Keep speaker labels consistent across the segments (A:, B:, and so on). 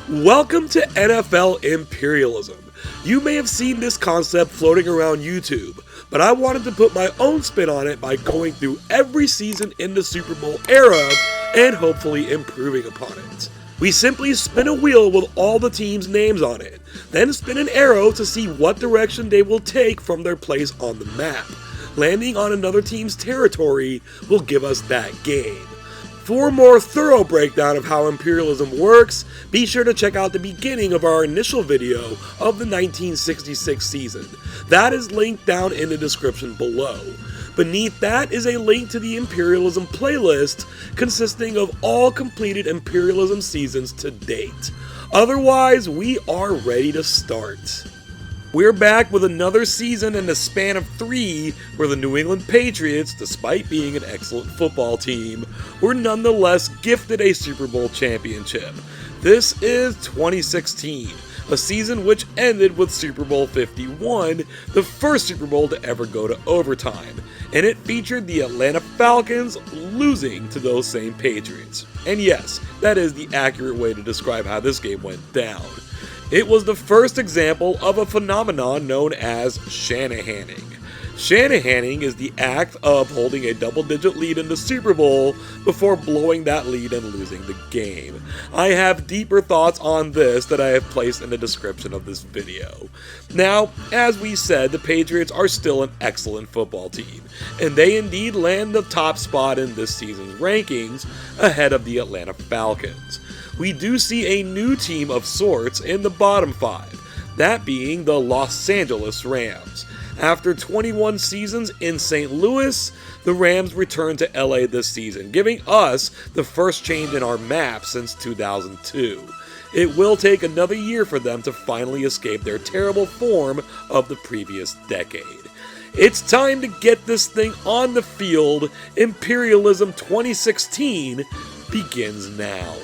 A: Welcome to NFL Imperialism. You may have seen this concept floating around YouTube, but I wanted to put my own spin on it by going through every season in the Super Bowl era and hopefully improving upon it. We simply spin a wheel with all the teams' names on it, then spin an arrow to see what direction they will take from their place on the map. Landing on another team's territory will give us that game. For a more thorough breakdown of how imperialism works, be sure to check out the beginning of our initial video of the 1966 season. That is linked down in the description below. Beneath that is a link to the imperialism playlist consisting of all completed imperialism seasons to date. Otherwise, we are ready to start. We're back with another season in the span of 3 where the New England Patriots, despite being an excellent football team, were nonetheless gifted a Super Bowl championship. This is 2016, a season which ended with Super Bowl 51, the first Super Bowl to ever go to overtime, and it featured the Atlanta Falcons losing to those same Patriots. And yes, that is the accurate way to describe how this game went down. It was the first example of a phenomenon known as Shanahanning. Shanahanning is the act of holding a double-digit lead in the Super Bowl before blowing that lead and losing the game. I have deeper thoughts on this that I have placed in the description of this video. Now, as we said, the Patriots are still an excellent football team, and they indeed land the top spot in this season's rankings ahead of the Atlanta Falcons. We do see a new team of sorts in the bottom 5, that being the Los Angeles Rams. After 21 seasons in St. Louis, the Rams returned to LA this season, giving us the first change in our map since 2002. It will take another year for them to finally escape their terrible form of the previous decade. It's time to get this thing on the field. Imperialism 2016 begins now.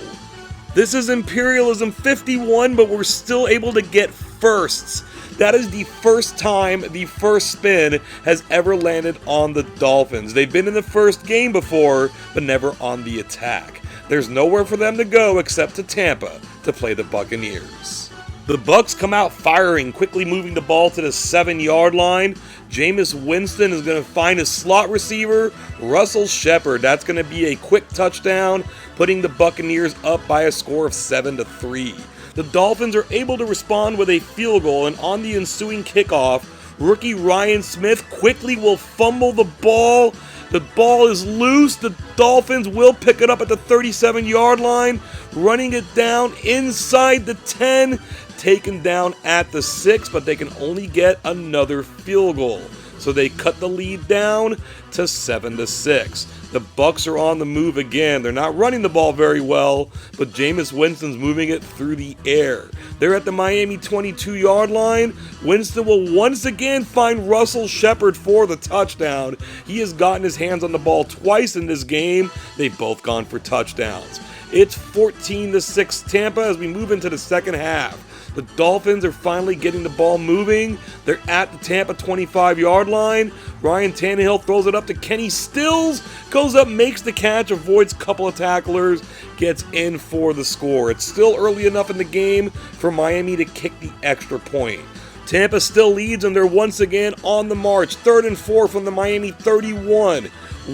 A: This is Imperialism 51, but we're still able to get firsts. That is the first time the first spin has ever landed on the Dolphins. They've been in the first game before, but never on the attack. There's nowhere for them to go except to Tampa to play the Buccaneers. The Bucs come out firing, quickly moving the ball to the 7-yard line. Jameis Winston is going to find his slot receiver, Russell Shepard. That's going to be a quick touchdown, putting the Buccaneers up by a score of 7-3. The Dolphins are able to respond with a field goal, and on the ensuing kickoff, rookie Ryan Smith quickly will fumble the ball. The ball is loose. The Dolphins will pick it up at the 37-yard line, running it down inside the 10, taken down at the 6, but they can only get another field goal. So they cut the lead down to 7-6. The Bucs are on the move again. They're not running the ball very well, but Jameis Winston's moving it through the air. They're at the Miami 22-yard line. Winston will once again find Russell Shepard for the touchdown. He has gotten his hands on the ball twice in this game. They've both gone for touchdowns. It's 14-6 Tampa as we move into the second half. The Dolphins are finally getting the ball moving. They're at the Tampa 25-yard line. Ryan Tannehill throws it up to Kenny Stills. Goes up, makes the catch, avoids a couple of tacklers, gets in for the score. It's still early enough in the game for Miami to kick the extra point. Tampa still leads, and they're once again on the march. 3rd and 4 from the Miami 31.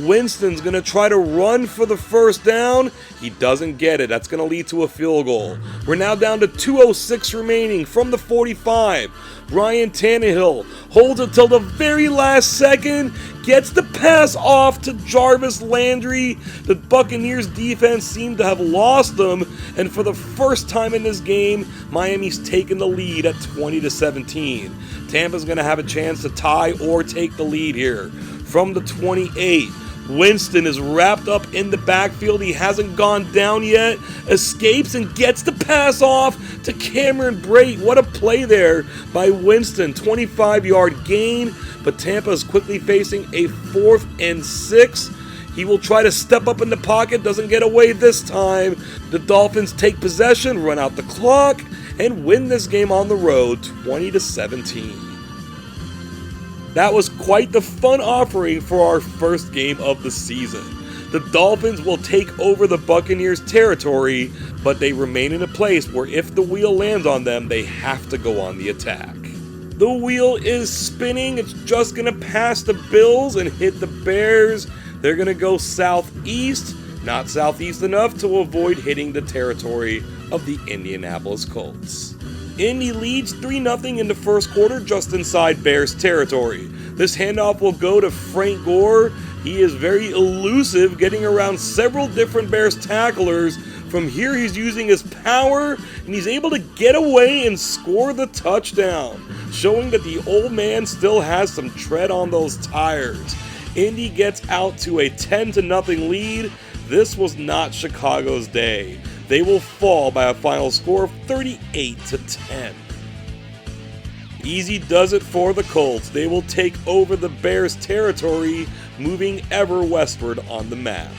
A: Winston's going to try to run for the first down. He doesn't get it. That's going to lead to a field goal. We're now down to 2:06 remaining from the 45. Ryan Tannehill holds it till the very last second, gets the pass off to Jarvis Landry. The Buccaneers defense seemed to have lost them, and for the first time in this game, Miami's taken the lead at 20-17. Tampa's going to have a chance to tie or take the lead here. From the 28, Winston is wrapped up in the backfield. He hasn't gone down yet. Escapes and gets the pass off to Cameron Brate. What a play there by Winston. 25-yard gain, but Tampa is quickly facing a 4th and 6. He will try to step up in the pocket. Doesn't get away this time. The Dolphins take possession, run out the clock, and win this game on the road 20-17. That was quite the fun offering for our first game of the season. the Dolphins will take over the Buccaneers' territory, but they remain in a place where if the wheel lands on them, they have to go on the attack. The wheel is spinning. It's just going to pass the Bills and hit the Bears. They're going to go southeast, not southeast enough to avoid hitting the territory of the Indianapolis Colts. Indy leads 3-0 in the first quarter just inside Bears territory. This handoff will go to Frank Gore. He is very elusive, getting around several different Bears tacklers. From here, he's using his power, and he's able to get away and score the touchdown, showing that the old man still has some tread on those tires. Indy gets out to a 10-0 lead. This was not Chicago's day. They will fall by a final score of 38-10. Easy does it for the Colts. They will take over the Bears' territory, moving ever westward on the map.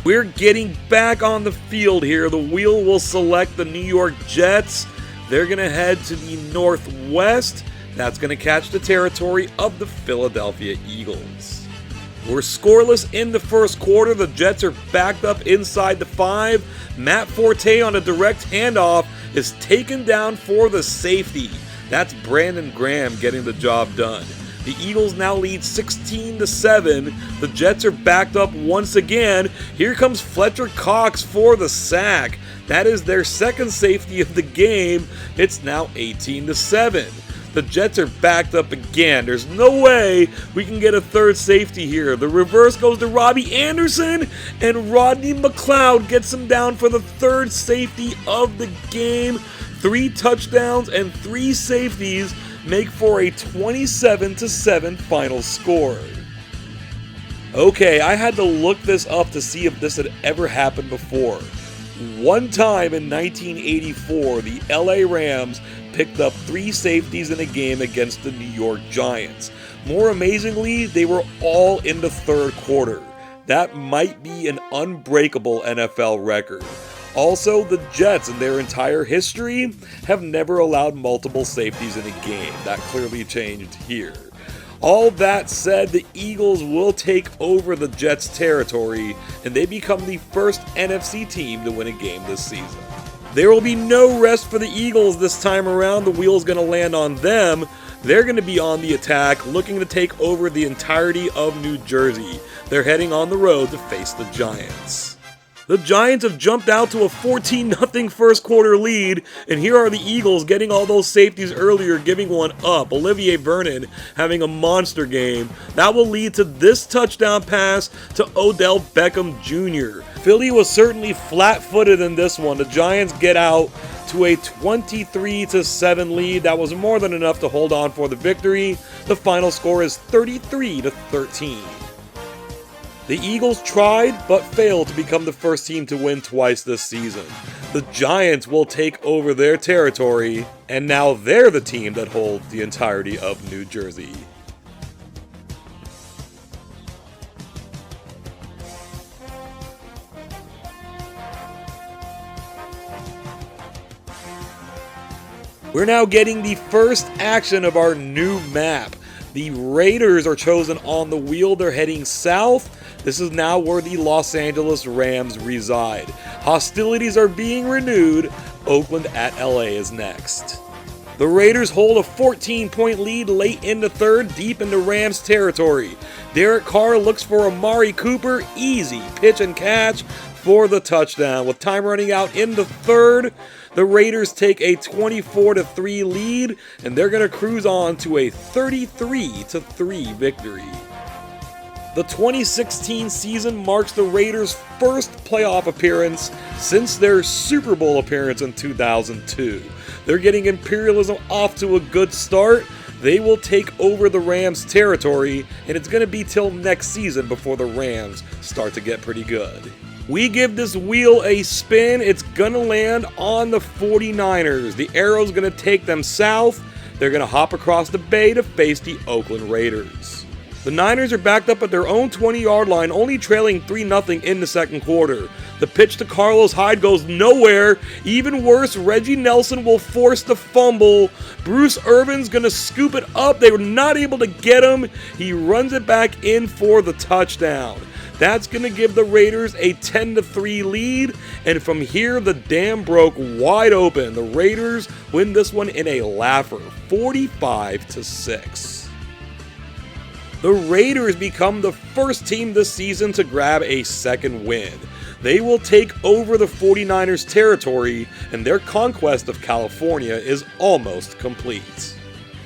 A: We're getting back on the field here. The wheel will select the New York Jets. They're going to head to the northwest. That's going to catch the territory of the Philadelphia Eagles. We're scoreless in the first quarter. The Jets are backed up inside the 5. Matt Forte on a direct handoff is taken down for the safety. That's Brandon Graham getting the job done. The Eagles now lead 16-7. The Jets are backed up once again. Here comes Fletcher Cox for the sack. That is their second safety of the game. It's now 18-7. The Jets are backed up again. There's no way we can get a third safety here. The reverse goes to Robbie Anderson, and Rodney McLeod gets him down for the third safety of the game. 3 touchdowns and 3 safeties make for a 27-7 final score. Okay, I had to look this up to see if this had ever happened before. One time in 1984, the LA Rams picked up 3 safeties in a game against the New York Giants. More amazingly, they were all in the third quarter. That might be an unbreakable NFL record. Also, the Jets in their entire history have never allowed multiple safeties in a game. That clearly changed here. All that said, the Eagles will take over the Jets' territory, and they become the first NFC team to win a game this season. There will be no rest for the Eagles this time around. The wheel's going to land on them. They're going to be on the attack, looking to take over the entirety of New Jersey. They're heading on the road to face the Giants. The Giants have jumped out to a 14-0 first quarter lead, and here are the Eagles getting all those safeties earlier, giving one up. Olivier Vernon having a monster game. That will lead to this touchdown pass to Odell Beckham Jr. Philly was certainly flat-footed in this one. The Giants get out to a 23-7 lead. That was more than enough to hold on for the victory. The final score is 33-13. The Eagles tried, but failed to become the first team to win twice this season. The Giants will take over their territory, and now they're the team that holds the entirety of New Jersey. We're now getting the first action of our new map. The Raiders are chosen on the wheel. They're heading south. This is now where the Los Angeles Rams reside. Hostilities are being renewed. Oakland at LA is next. The Raiders hold a 14-point lead late in the third, deep into Rams territory. Derek Carr looks for Amari Cooper. Easy pitch and catch for the touchdown. With time running out in the third, the Raiders take a 24-3 lead, and they're going to cruise on to a 33-3 victory. The 2016 season marks the Raiders' first playoff appearance since their Super Bowl appearance in 2002. They're getting Imperialism off to a good start. They will take over the Rams' territory, and it's going to be till next season before the Rams start to get pretty good. We give this wheel a spin. It's going to land on the 49ers. The arrow's going to take them south. They're going to hop across the bay to face the Oakland Raiders. The Niners are backed up at their own 20-yard line, only trailing 3-0 in the second quarter. The pitch to Carlos Hyde goes nowhere. Even worse, Reggie Nelson will force the fumble. Bruce Irvin's going to scoop it up. They were not able to get him. He runs it back in for the touchdown. That's going to give the Raiders a 10-3 lead, and from here the dam broke wide open. The Raiders win this one in a laugher, 45-6. The Raiders become the first team this season to grab a second win. They will take over the 49ers territory, and their conquest of California is almost complete.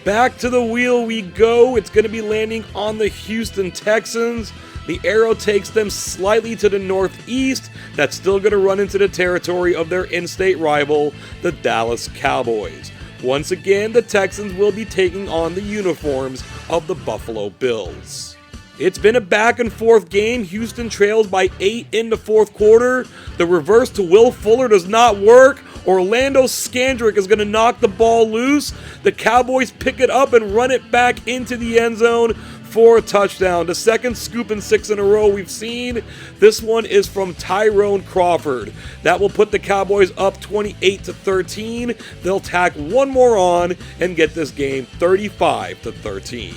A: Back to the wheel we go. It's going to be landing on the Houston Texans. The arrow takes them slightly to the northeast. That's still going to run into the territory of their in-state rival, the Dallas Cowboys. Once again, the Texans will be taking on the uniforms of the Buffalo Bills. It's been a back and forth game. Houston trails by 8 in the fourth quarter. The reverse to Will Fuller does not work. Orlando Scandrick is going to knock the ball loose. The Cowboys pick it up and run it back into the end zone for a touchdown. The second scoop and 6 in a row we've seen. This one is from Tyrone Crawford. That will put the Cowboys up 28-13. They'll tack one more on and get this game 35-13.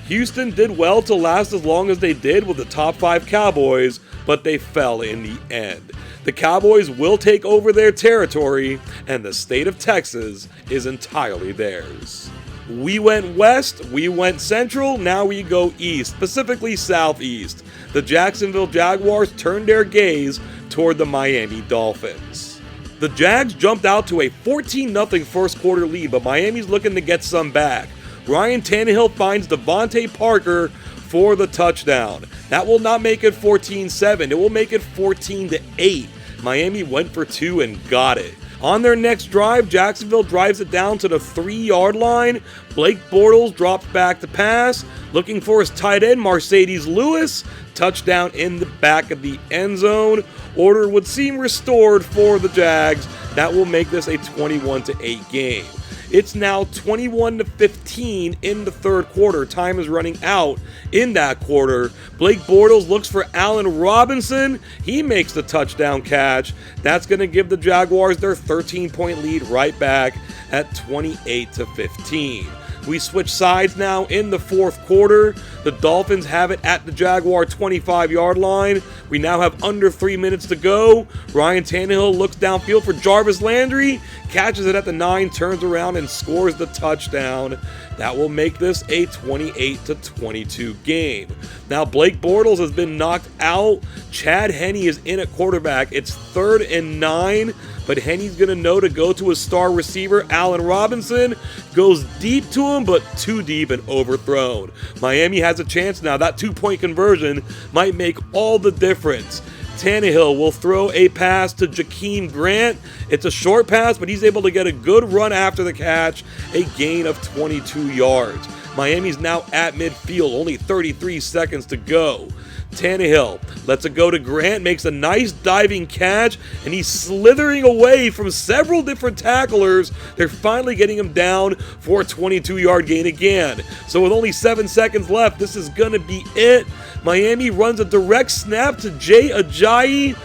A: Houston did well to last as long as they did with the top 5 Cowboys, but they fell in the end. The Cowboys will take over their territory, and the state of Texas is entirely theirs. We went west, we went central, now we go east, specifically southeast. The Jacksonville Jaguars turned their gaze toward the Miami Dolphins. The Jags jumped out to a 14-0 first quarter lead, but Miami's looking to get some back. Ryan Tannehill finds Devontae Parker for the touchdown. That will not make it 14-7. It will make it 14-8. Miami went for 2 and got it. On their next drive, Jacksonville drives it down to the 3-yard line. Blake Bortles drops back to pass, looking for his tight end, Mercedes Lewis. Touchdown in the back of the end zone. Order would seem restored for the Jags. That will make this a 21-8 game. It's now 21-15 in the third quarter. Time is running out in that quarter. Blake Bortles looks for Allen Robinson. He makes the touchdown catch. That's going to give the Jaguars their 13-point lead right back at 28-15. We switch sides now in the fourth quarter. The Dolphins have it at the Jaguar 25-yard line. We now have under 3 minutes to go. Ryan Tannehill looks downfield for Jarvis Landry, catches it at the 9, turns around and scores the touchdown. That will make this a 28-22 game. Now Blake Bortles has been knocked out. Chad Henne is in at quarterback. It's 3rd and 9. But Henne's going to know to go to his star receiver, Allen Robinson. Goes deep to him, but too deep and overthrown. Miami has a chance now. That 2-point conversion might make all the difference. Tannehill will throw a pass to Jakeem Grant. It's a short pass, but he's able to get a good run after the catch. A gain of 22 yards. Miami's now at midfield, only 33 seconds to go. Tannehill lets it go to Grant, makes a nice diving catch, and he's slithering away from several different tacklers. They're finally getting him down for a 22-yard gain again. So with only 7 seconds left, this is going to be it. Miami runs a direct snap to Jay Ajayi.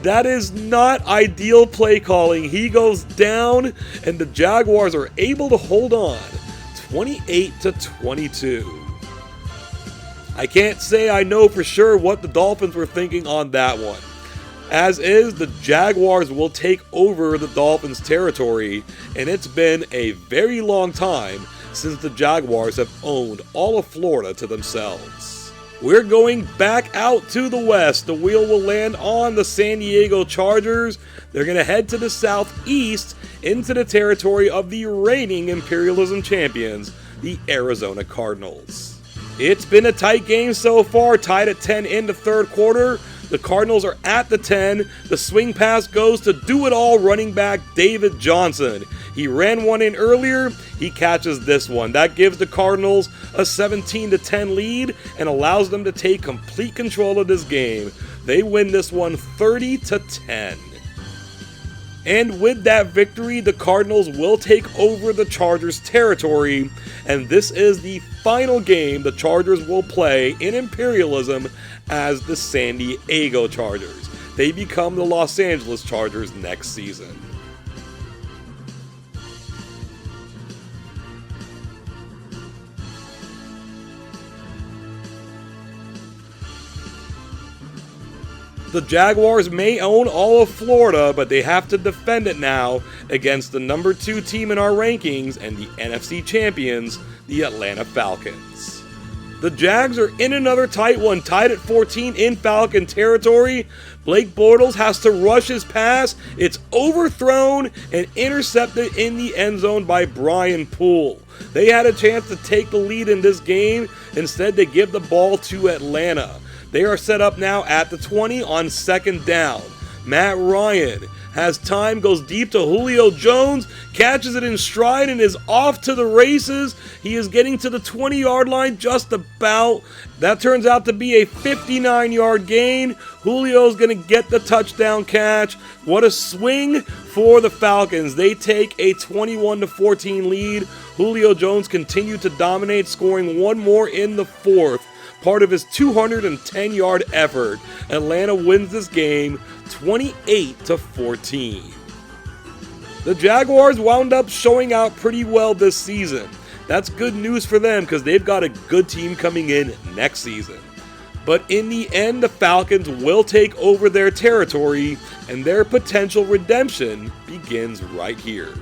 A: That is not ideal play calling. He goes down, and the Jaguars are able to hold on 28-22. I can't say I know for sure what the Dolphins were thinking on that one. As is, the Jaguars will take over the Dolphins' territory, and it's been a very long time since the Jaguars have owned all of Florida to themselves. We're going back out to the west. The wheel will land on the San Diego Chargers. They're going to head to the southeast into the territory of the reigning Imperialism champions, the Arizona Cardinals. It's been a tight game so far, tied at 10 in the third quarter. The Cardinals are at the 10. The swing pass goes to do-it-all running back David Johnson. He ran one in earlier. He catches this one. That gives the Cardinals a 17-10 lead and allows them to take complete control of this game. They win this one 30-10. And with that victory, the Cardinals will take over the Chargers' territory, and this is the final game the Chargers will play in Imperialism as the San Diego Chargers. They become the Los Angeles Chargers next season. the Jaguars may own all of Florida, but they have to defend it now against the number 2 team in our rankings and the NFC champions, the Atlanta Falcons. The Jags are in another tight one, tied at 14 in Falcon territory. Blake Bortles has to rush his pass. It's overthrown and intercepted in the end zone by Brian Poole. They had a chance to take the lead in this game. Instead, they give the ball to Atlanta. They are set up now at the 20 on second down. Matt Ryan has time, goes deep to Julio Jones, catches it in stride and is off to the races. He is getting to the 20-yard line just about. That turns out to be a 59-yard gain. Julio's going to get the touchdown catch. What a swing for the Falcons. They take a 21-14 lead. Julio Jones continued to dominate, scoring one more in the fourth, part of his 210-yard effort. Atlanta wins this game 28-14. The Jaguars wound up showing out pretty well this season. That's good news for them because they've got a good team coming in next season. But in the end, the Falcons will take over their territory, and their potential redemption begins right here.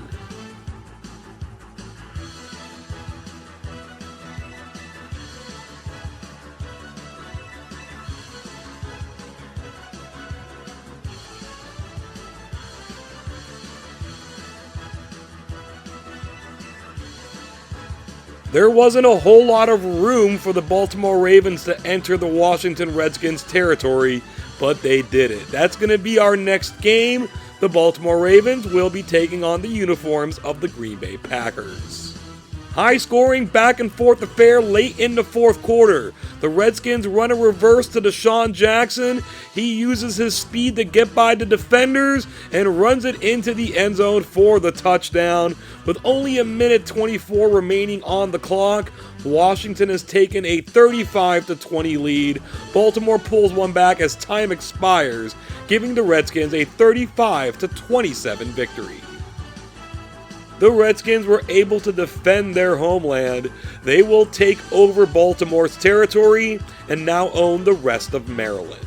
A: There wasn't a whole lot of room for the Baltimore Ravens to enter the Washington Redskins territory, but they did it. That's going to be our next game. The Baltimore Ravens will be taking on the uniforms of the Green Bay Packers. High-scoring, back-and-forth affair late in the fourth quarter. The Redskins run a reverse to Deshaun Jackson. He uses his speed to get by the defenders and runs it into the end zone for the touchdown. With only a minute 24 remaining on the clock, Washington has taken a 35-20 lead. Baltimore pulls one back as time expires, giving the Redskins a 35-27 victory. The Redskins were able to defend their homeland. They will take over Baltimore's territory and now own the rest of Maryland.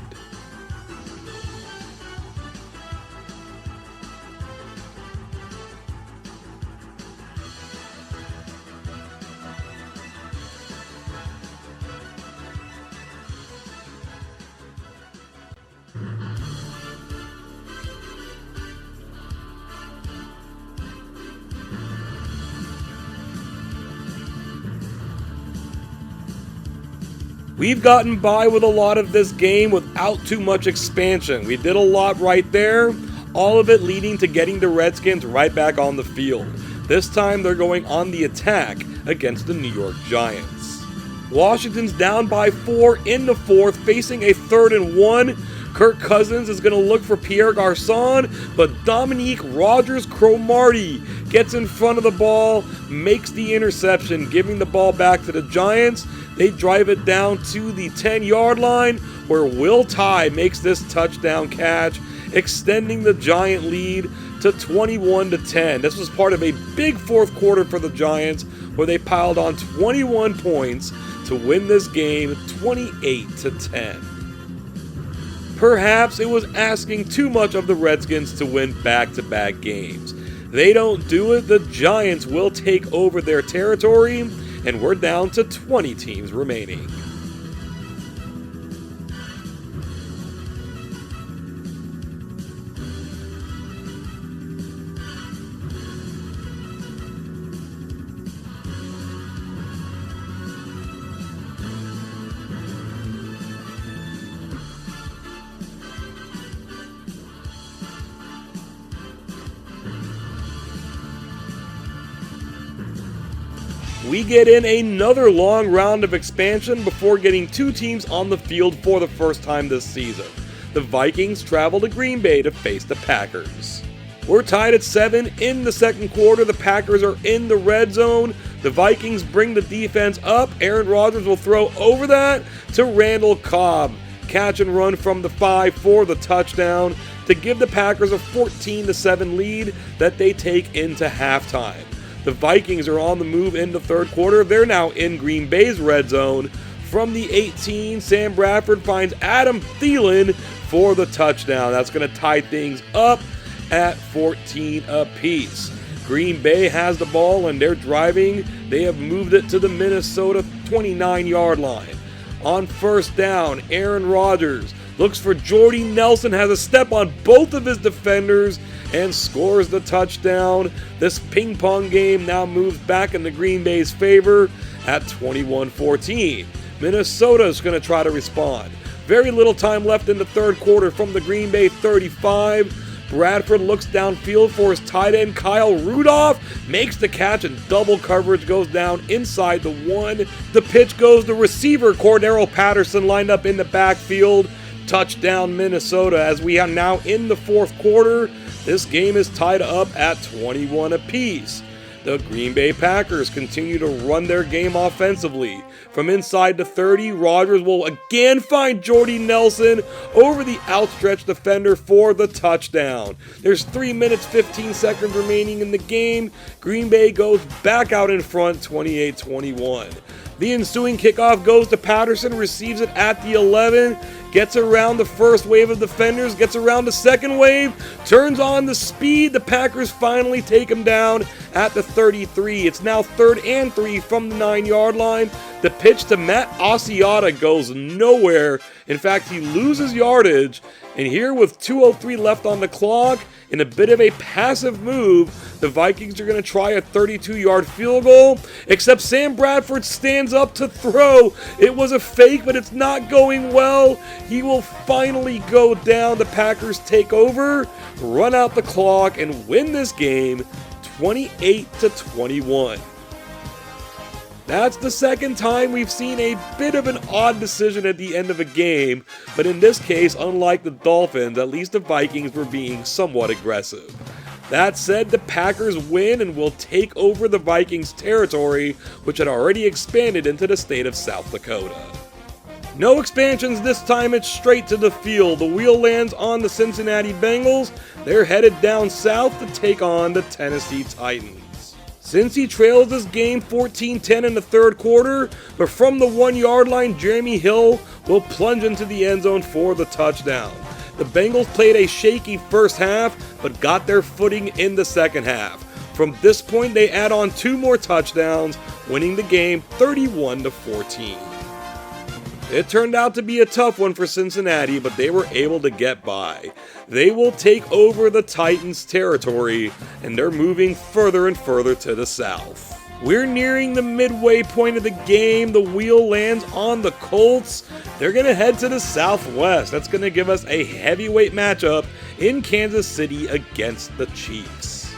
A: We've gotten by with a lot of this game without too much expansion. We did a lot right there, all of it leading to getting the Redskins right back on the field. This time they're going on the attack against the New York Giants. Washington's down by 4 in the fourth, facing a 3rd and 1. Kirk Cousins is going to look for Pierre Garçon, but Dominique Rodgers-Cromartie gets in front of the ball, makes the interception, giving the ball back to the Giants. They drive it down to the 10-yard line, where Will Tye makes this touchdown catch, extending the Giant lead to 21-10. This was part of a big fourth quarter for the Giants, where they piled on 21 points to win this game 28-10. Perhaps it was asking too much of the Redskins to win back-to-back games. They don't do it, the Giants will take over their territory, and we're down to 20 teams remaining. We get in another long round of expansion before getting 2 teams on the field for the first time this season. The Vikings travel to Green Bay to face the Packers. We're tied at 7 in the second quarter. The Packers are in the red zone. The Vikings bring the defense up. Aaron Rodgers will throw over that to Randall Cobb. Catch and run from the 5 for the touchdown to give the Packers a 14-7 lead that they take into halftime. The Vikings are on the move in the third quarter. They're now in Green Bay's red zone. From the 18, Sam Bradford finds Adam Thielen for the touchdown. That's going to tie things up at 14 apiece. Green Bay has the ball and they're driving. They have moved it to the Minnesota 29-yard line. On first down, Aaron Rodgers looks for Jordy Nelson, has a step on both of his defenders, and scores the touchdown. This ping pong game now moves back into Green Bay's favor at 21-14. Minnesota is going to try to respond. Very little time left in the third quarter from the Green Bay 35. Bradford looks downfield for his tight end Kyle Rudolph, makes the catch and double coverage goes down inside the 1. The pitch goes to receiver Cordero Patterson lined up in the backfield. Touchdown Minnesota as we are now in the fourth quarter. This game is tied up at 21 apiece. The Green Bay Packers continue to run their game offensively. From inside the 30, Rodgers will again find Jordy Nelson over the outstretched defender for the touchdown. There's 3 minutes, 15 seconds remaining in the game. Green Bay goes back out in front, 28-21. The ensuing kickoff goes to Patterson, receives it at the 11, gets around the first wave of defenders, gets around the second wave, turns on the speed. The Packers finally take him down at the 33. It's now 3rd and 3 from the 9-yard line. The pitch to Matt Asiata goes nowhere. In fact, he loses yardage. And here with 2:03 left on the clock, in a bit of a passive move, the Vikings are going to try a 32-yard field goal, except Sam Bradford stands up to throw. It was a fake, but it's not going well. He will finally go down. The Packers take over, run out the clock, and win this game 28-21. That's the second time we've seen a bit of an odd decision at the end of a game, but in this case, unlike the Dolphins, at least the Vikings were being somewhat aggressive. That said, the Packers win and will take over the Vikings' territory, which had already expanded into the state of South Dakota. No expansions this time, it's straight to the field. The wheel lands on the Cincinnati Bengals. They're headed down south to take on the Tennessee Titans. Cincy trails this game 14-10 in the third quarter, but from the 1-yard line, Jeremy Hill will plunge into the end zone for the touchdown. The Bengals played a shaky first half, but got their footing in the second half. From this point, they add on 2 more touchdowns, winning the game 31-14. It turned out to be a tough one for Cincinnati, but they were able to get by. They will take over the Titans' territory, and they're moving further and further to the south. We're nearing the midway point of the game. The wheel lands on the Colts. They're going to head to the southwest. That's going to give us a heavyweight matchup in Kansas City against the Chiefs.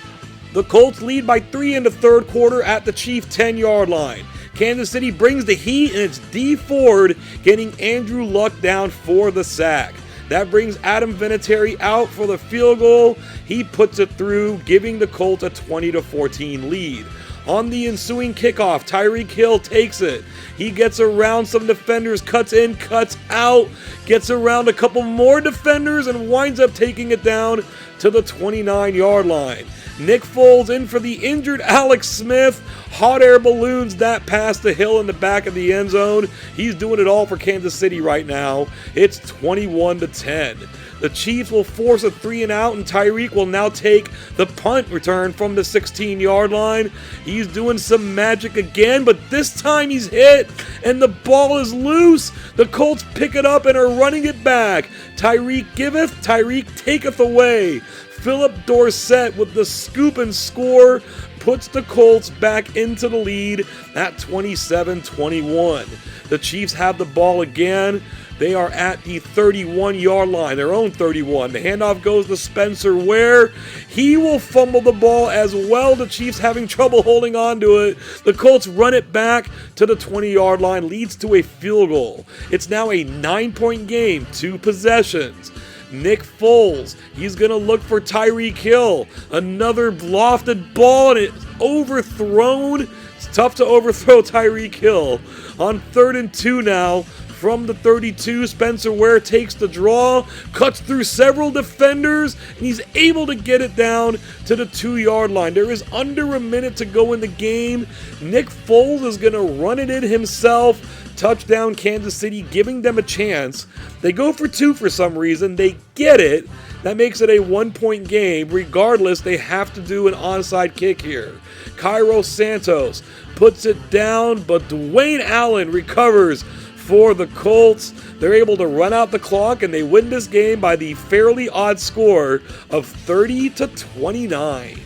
A: The Colts lead by 3 in the third quarter at the Chief 10-yard line. Kansas City brings the heat, and it's D Ford getting Andrew Luck down for the sack. That brings Adam Vinatieri out for the field goal. He puts it through, giving the Colts a 20-14 lead. On the ensuing kickoff, Tyreek Hill takes it. He gets around some defenders, cuts in, cuts out, gets around a couple more defenders, and winds up taking it down to the 29-yard line. Nick Foles in for the injured Alex Smith. Hot air balloons that pass to Hill in the back of the end zone. He's doing it all for Kansas City right now. It's 21-10. The Chiefs will force a 3-and-out, and Tyreek will now take the punt return from the 16-yard line. He's doing some magic again, but this time he's hit, and the ball is loose. The Colts pick it up and are running it back. Tyreek giveth, Tyreek taketh away. Philip Dorsett with the scoop and score puts the Colts back into the lead at 27-21. The Chiefs have the ball again. They are at the 31-yard line, their own 31. The handoff goes to Spencer Ware. He will fumble the ball as well. The Chiefs having trouble holding on to it. The Colts run it back to the 20-yard line, leads to a field goal. It's now a 9-point game, 2 possessions. Nick Foles, he's going to look for Tyreek Hill. Another lofted ball, and it's overthrown. It's tough to overthrow Tyreek Hill. On 3rd and 2 now, From the 32, Spencer Ware takes the draw, cuts through several defenders, and he's able to get it down to the 2-yard line. There is under a minute to go in the game. Nick Foles is going to run it in himself. Touchdown Kansas City, giving them a chance. They go for 2 for some reason. They get it. That makes it a 1-point game. Regardless, they have to do an onside kick here. Cairo Santos puts it down, but Dwayne Allen recovers for the Colts. They're able to run out the clock, and they win this game by the fairly odd score of 30-29.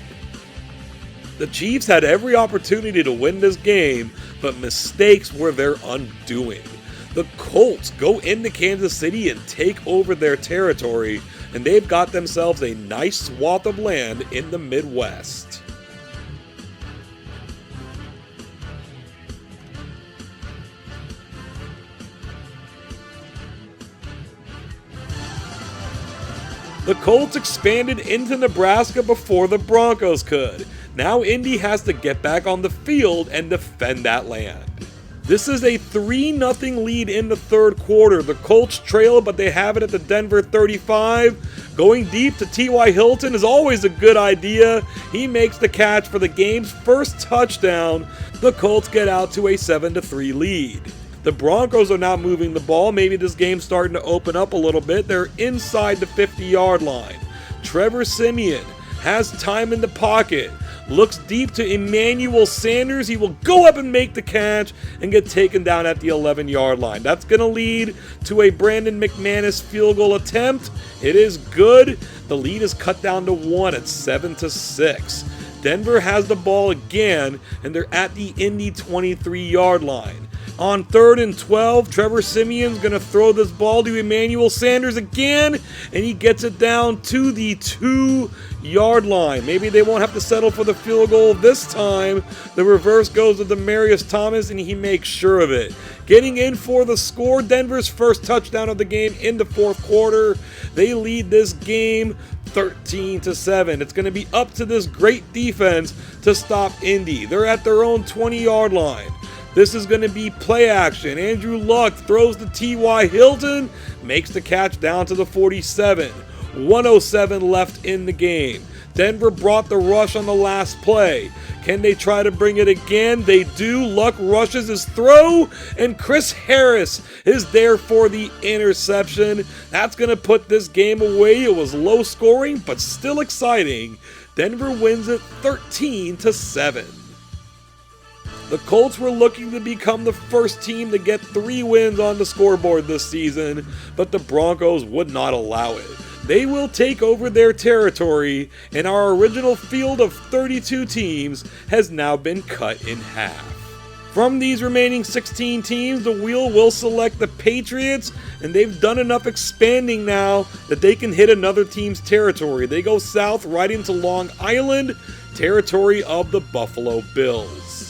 A: The Chiefs had every opportunity to win this game, but mistakes were their undoing. The Colts go into Kansas City and take over their territory, and they've got themselves a nice swath of land in the Midwest. The Colts expanded into Nebraska before the Broncos could. Now Indy has to get back on the field and defend that land. This is a 3-0 lead in the third quarter. The Colts trail, but they have it at the Denver 35. Going deep to T.Y. Hilton is always a good idea. He makes the catch for the game's first touchdown. The Colts get out to a 7-3 lead. The Broncos are now moving the ball. Maybe this game's starting to open up a little bit. They're inside the 50-yard line. Trevor Siemian has time in the pocket. Looks deep to Emmanuel Sanders. He will go up and make the catch and get taken down at the 11-yard line. That's going to lead to a Brandon McManus field goal attempt. It is good. The lead is cut down to 1 at 7-6. Denver has the ball again, and they're at the Indy 23-yard line. On 3rd and 12, Trevor Siemian's going to throw this ball to Emmanuel Sanders again, and he gets it down to the 2-yard line. Maybe they won't have to settle for the field goal this time. The reverse goes to Demaryius Thomas, and he makes sure of it. Getting in for the score, Denver's first touchdown of the game in the fourth quarter. They lead this game 13-7. It's going to be up to this great defense to stop Indy. They're at their own 20-yard line. This is going to be play action. Andrew Luck throws to T.Y. Hilton, makes the catch down to the 47. 1:07 left in the game. Denver brought the rush on the last play. Can they try to bring it again? They do. Luck rushes his throw, and Chris Harris is there for the interception. That's going to put this game away. It was low scoring, but still exciting. Denver wins it 13-7. The Colts were looking to become the first team to get 3 wins on the scoreboard this season, but the Broncos would not allow it. They will take over their territory, and our original field of 32 teams has now been cut in half. From these remaining 16 teams, the wheel will select the Patriots, and they've done enough expanding now that they can hit another team's territory. They go south right into Long Island, territory of the Buffalo Bills.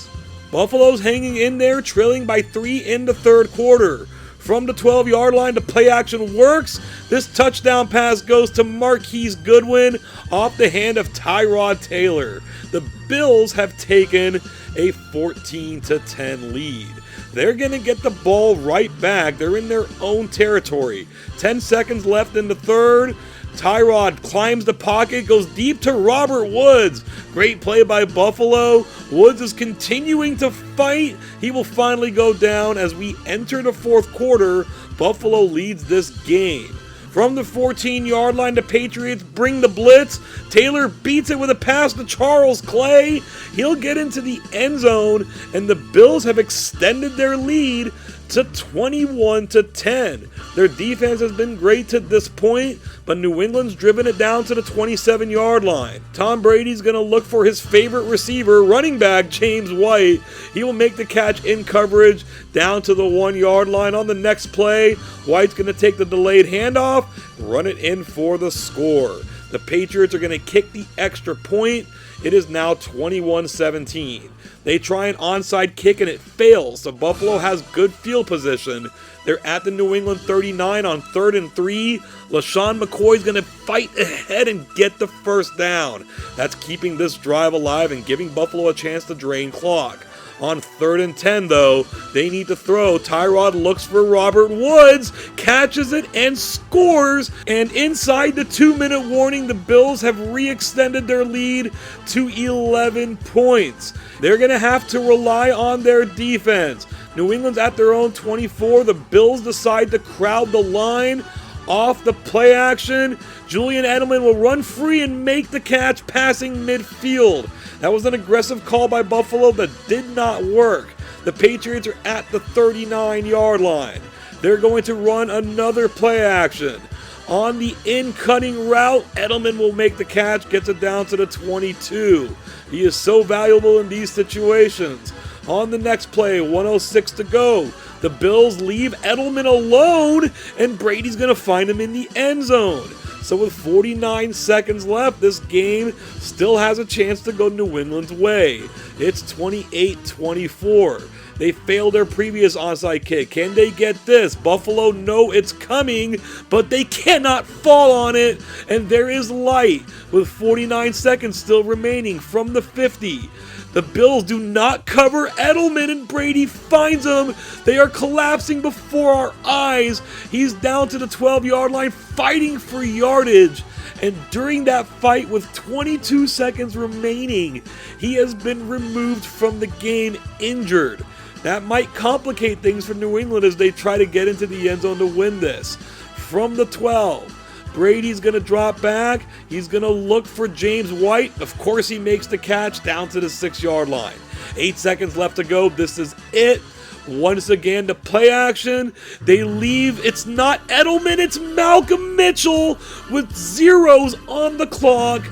A: Buffalo's hanging in there, trailing by 3 in the third quarter. From the 12-yard line, the play action works. This touchdown pass goes to Marquise Goodwin off the hand of Tyrod Taylor. The Bills have taken a 14-10 lead. They're going to get the ball right back. They're in their own territory. 10 seconds left in the third. Tyrod climbs the pocket, goes deep to Robert Woods. Great play by Buffalo. Woods is continuing to fight. He will finally go down as we enter the fourth quarter. Buffalo leads this game. From the 14-yard line, the Patriots bring the blitz. Taylor beats it with a pass to Charles Clay. He'll get into the end zone, and the Bills have extended their lead to 21-10. Their defense has been great to this point, but New England's driven it down to the 27-yard line. Tom Brady's going to look for his favorite receiver, running back James White. He will make the catch in coverage down to the 1-yard line. On the next play, White's going to take the delayed handoff, run it in for the score. The Patriots are going to kick the extra point. It is now 21-17. They try an onside kick and it fails, so Buffalo has good field position. They're at the New England 39 on 3rd and 3. LaShawn McCoy's going to fight ahead and get the first down. That's keeping this drive alive and giving Buffalo a chance to drain clock. On 3rd and 10 though, they need to throw. Tyrod looks for Robert Woods, catches it and scores, and inside the 2-minute warning, the Bills have re-extended their lead to 11 points. They're going to have to rely on their defense. New England's at their own 24. The Bills decide to crowd the line. Off the play action, Julian Edelman will run free and make the catch passing midfield. That was an aggressive call by Buffalo that did not work. The Patriots are at the 39-yard line. They're going to run another play action. On the in-cutting route, Edelman will make the catch, gets it down to the 22. He is so valuable in these situations. On the next play, 1:06 to go. The Bills leave Edelman alone, and Brady's going to find him in the end zone. So with 49 seconds left, this game still has a chance to go New England's way. It's 28-24. They failed their previous onside kick. Can they get this? Buffalo know it's coming, but they cannot fall on it, and there is light with 49 seconds still remaining from the 50. The Bills do not cover Edelman, and Brady finds him. They are collapsing before our eyes. He's down to the 12-yard line fighting for yardage. And during that fight with 22 seconds remaining, he has been removed from the game injured. That might complicate things for New England as they try to get into the end zone to win this. From the 12. Brady's going to drop back. He's going to look for James White. Of course, he makes the catch down to the 6-yard line. 8 seconds left to go. This is it. Once again, the play action. They leave. It's not Edelman. It's Malcolm Mitchell with zeros on the clock.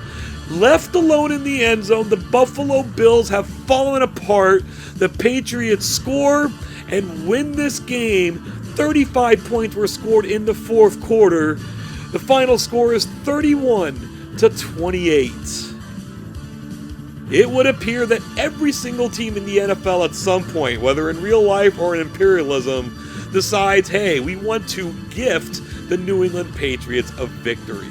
A: Left alone in the end zone. The Buffalo Bills have fallen apart. The Patriots score and win this game. 35 points were scored in the fourth quarter. The final score is 31-28. It would appear that every single team in the NFL at some point, whether in real life or in imperialism, decides, hey, we want to gift the New England Patriots a victory.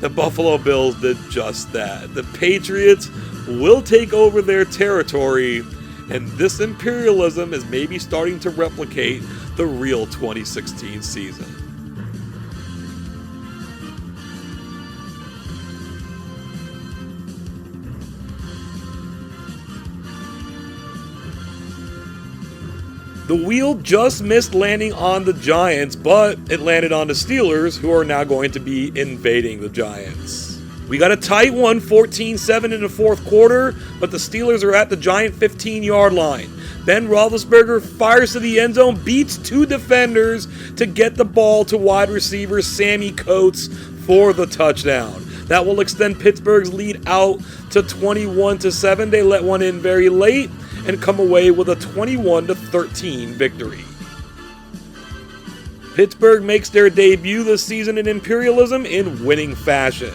A: The Buffalo Bills did just that. The Patriots will take over their territory, and this imperialism is maybe starting to replicate the real 2016 season. The wheel just missed landing on the Giants, but it landed on the Steelers, who are now going to be invading the Giants. We got a tight one, 14-7 in the fourth quarter, but the Steelers are at the Giant 15-yard line. Ben Roethlisberger fires to the end zone, beats 2 defenders to get the ball to wide receiver Sammy Coates for the touchdown. That will extend Pittsburgh's lead out to 21-7. They let one in very late and come away with a 21-13 victory. Pittsburgh makes their debut this season in imperialism in winning fashion.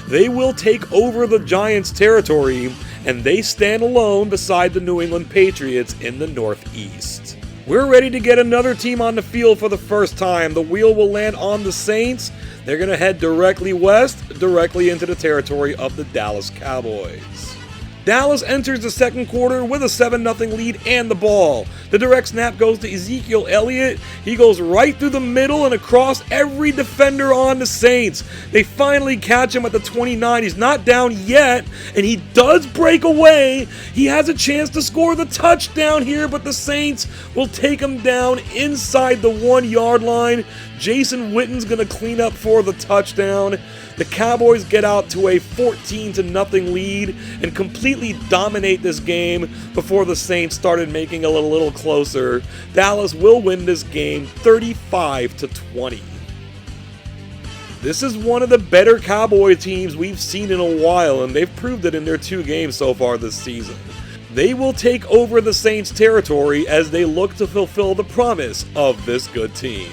A: They will take over the Giants' territory, and they stand alone beside the New England Patriots in the Northeast. We're ready to get another team on the field for the first time. The wheel will land on the Saints. They're going to head directly west, directly into the territory of the Dallas Cowboys. Dallas enters the second quarter with a 7-0 lead and the ball. The direct snap goes to Ezekiel Elliott. He goes right through the middle and across every defender on the Saints. They finally catch him at the 29. He's not down yet, and he does break away. He has a chance to score the touchdown here, but the Saints will take him down inside the 1-yard line. Jason Witten's going to clean up for the touchdown. The Cowboys get out to a 14-0 lead and completely dominate this game before the Saints started making it a little closer. Dallas will win this game 35-20. This is one of the better Cowboy teams we've seen in a while, and they've proved it in their 2 games so far this season. They will take over the Saints' territory as they look to fulfill the promise of this good team.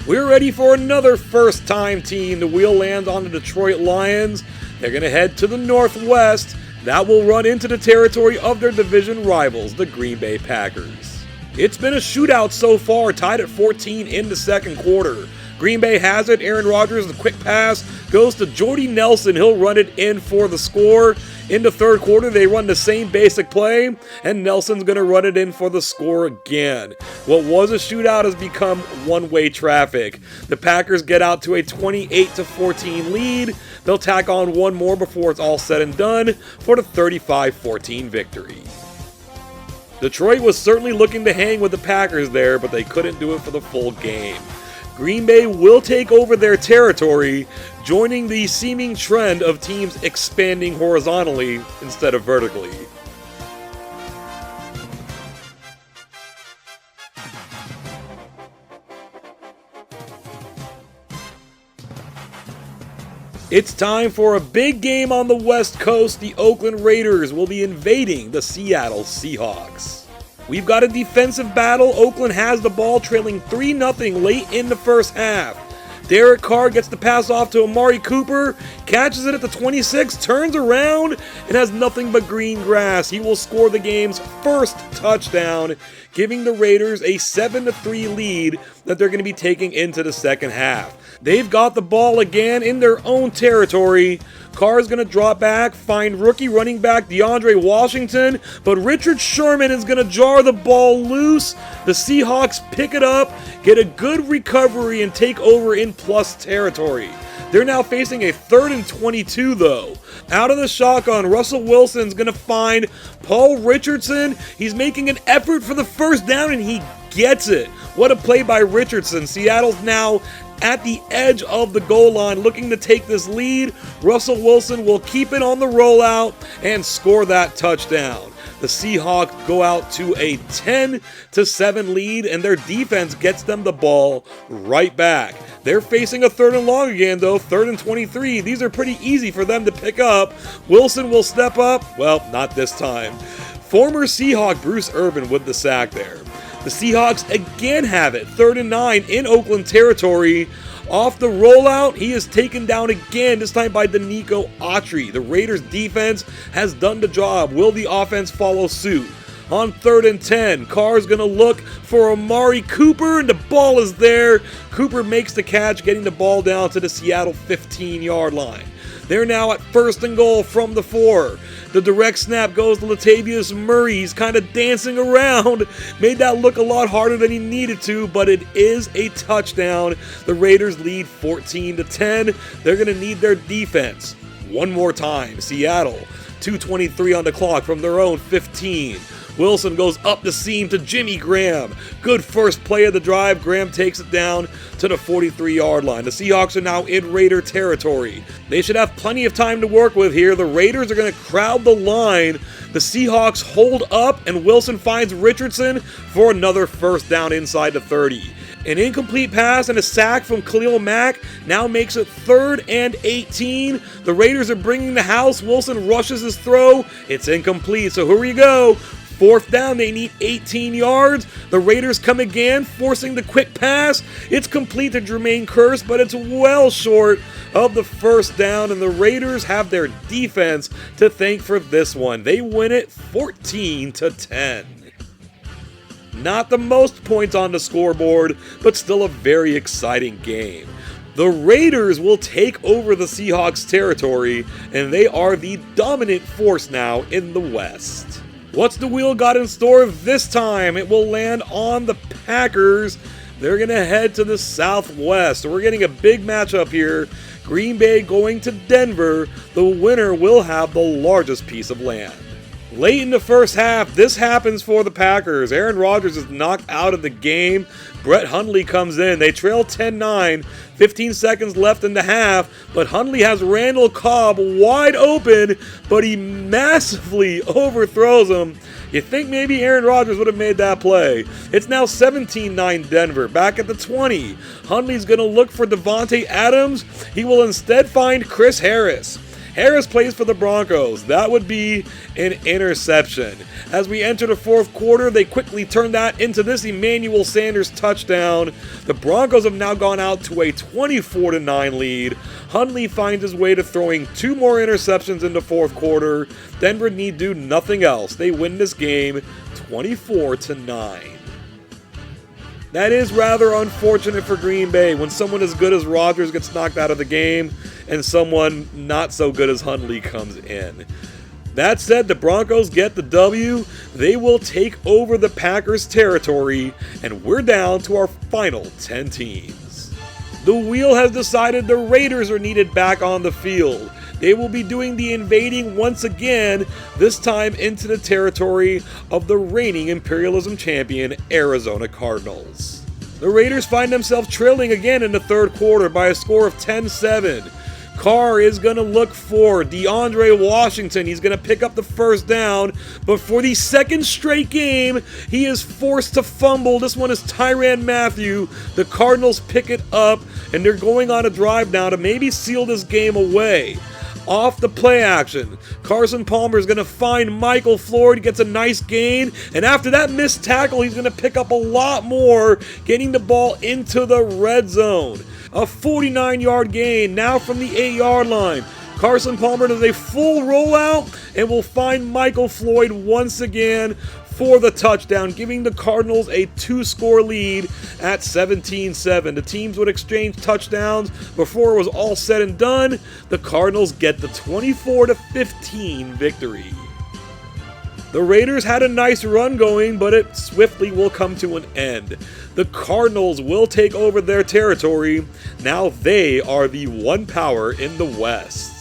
A: We're ready for another first-time team. The wheel lands on the Detroit Lions. They're going to head to the Northwest. That will run into the territory of their division rivals, the Green Bay Packers. It's been a shootout so far, tied at 14 in the second quarter. Green Bay has it. Aaron Rodgers, the quick pass, goes to Jordy Nelson. He'll run it in for the score. In the third quarter, they run the same basic play, and Nelson's going to run it in for the score again. What was a shootout has become one-way traffic. The Packers get out to a 28-14 lead. They'll tack on one more before it's all said and done for the 35-14 victory. Detroit was certainly looking to hang with the Packers there, but they couldn't do it for the full game. Green Bay will take over their territory, joining the seeming trend of teams expanding horizontally instead of vertically. It's time for a big game on the West Coast. The Oakland Raiders will be invading the Seattle Seahawks. We've got a defensive battle. Oakland has the ball, trailing 3-0 late in the first half. Derek Carr gets the pass off to Amari Cooper, catches it at the 26, turns around, and has nothing but green grass. He will score the game's first touchdown, giving the Raiders a 7-3 lead that they're going to be taking into the second half. They've got the ball again in their own territory. Carr's going to drop back, find rookie running back DeAndre Washington, but Richard Sherman is going to jar the ball loose. The Seahawks pick it up, get a good recovery, and take over in plus territory. They're now facing a 3rd and 22 though. Out of the shotgun, Russell Wilson's going to find Paul Richardson. He's making an effort for the first down, and he gets it. What a play by Richardson. Seattle's now at the edge of the goal line looking to take this lead. Russell Wilson will keep it on the rollout and score that touchdown. The Seahawks go out to a 10-7 lead, and their defense gets them the ball right back. They're facing a 3rd and long again though, 3rd and 23. These are pretty easy for them to pick up. Wilson will step up. Well, not this time. Former Seahawk Bruce Irvin with the sack there. The Seahawks again have it, 3rd and 9 in Oakland territory. Off the rollout, he is taken down again, this time by Danico Autry. The Raiders defense has done the job. Will the offense follow suit? On 3rd and 10, Carr's going to look for Amari Cooper, and the ball is there. Cooper makes the catch, getting the ball down to the Seattle 15-yard line. They're now at 1st and goal from the 4. The direct snap goes to Latavius Murray. He's kind of dancing around. Made that look a lot harder than he needed to, but it is a touchdown. The Raiders lead 14-10. They're going to need their defense one more time. Seattle, 2:23 on the clock from their own 15. Wilson goes up the seam to Jimmy Graham. Good first play of the drive. Graham takes it down to the 43-yard line. The Seahawks are now in Raider territory. They should have plenty of time to work with here. The Raiders are going to crowd the line. The Seahawks hold up, and Wilson finds Richardson for another first down inside the 30. An incomplete pass and a sack from Khalil Mack now makes it 3rd and 18. The Raiders are bringing the house. Wilson rushes his throw. It's incomplete, so here we go. 4th down, they need 18 yards. The Raiders come again, forcing the quick pass. It's complete to Jermaine Kearse, but it's well short of the first down, and the Raiders have their defense to thank for this one. They win it 14-10. Not the most points on the scoreboard, but still a very exciting game. The Raiders will take over the Seahawks territory, and they are the dominant force now in the West. What's the wheel got in store this time? It will land on the Packers. They're going to head to the Southwest. So we're getting a big matchup here. Green Bay going to Denver. The winner will have the largest piece of land. Late in the first half, this happens for the Packers. Aaron Rodgers is knocked out of the game. Brett Hundley comes in. They trail 10-9, 15 seconds left in the half, but Hundley has Randall Cobb wide open, but he massively overthrows him. You think maybe Aaron Rodgers would have made that play. It's now 17-9 Denver, back at the 20. Hundley's going to look for Devontae Adams. He will instead find Chris Harris. Harris plays for the Broncos. That would be an interception. As we enter the fourth quarter, they quickly turn that into this Emmanuel Sanders touchdown. The Broncos have now gone out to a 24-9 lead. Hundley finds his way to throwing 2 more interceptions in the fourth quarter. Denver need do nothing else. They win this game 24-9. That is rather unfortunate for Green Bay when someone as good as Rodgers gets knocked out of the game and someone not so good as Hundley comes in. That said, the Broncos get the W. They will take over the Packers' territory, and we're down to our final 10 teams. The wheel has decided the Raiders are needed back on the field. They will be doing the invading once again, this time into the territory of the reigning Imperialism champion Arizona Cardinals. The Raiders find themselves trailing again in the third quarter by a score of 10-7. Carr is going to look for DeAndre Washington. He's going to pick up the first down, but for the second straight game, he is forced to fumble. This one is Tyrann Mathieu. The Cardinals pick it up, and they're going on a drive now to maybe seal this game away. Off the play action, Carson Palmer is going to find Michael Floyd, gets a nice gain, and after that missed tackle, he's going to pick up a lot more, getting the ball into the red zone. A 49-yard gain now from the 8-yard line. Carson Palmer does a full rollout and will find Michael Floyd once again for the touchdown, giving the Cardinals a 2-score lead at 17-7. The teams would exchange touchdowns before it was all said and done. The Cardinals get the 24-15 victory. The Raiders had a nice run going, but it swiftly will come to an end. The Cardinals will take over their territory. Now they are the one power in the West.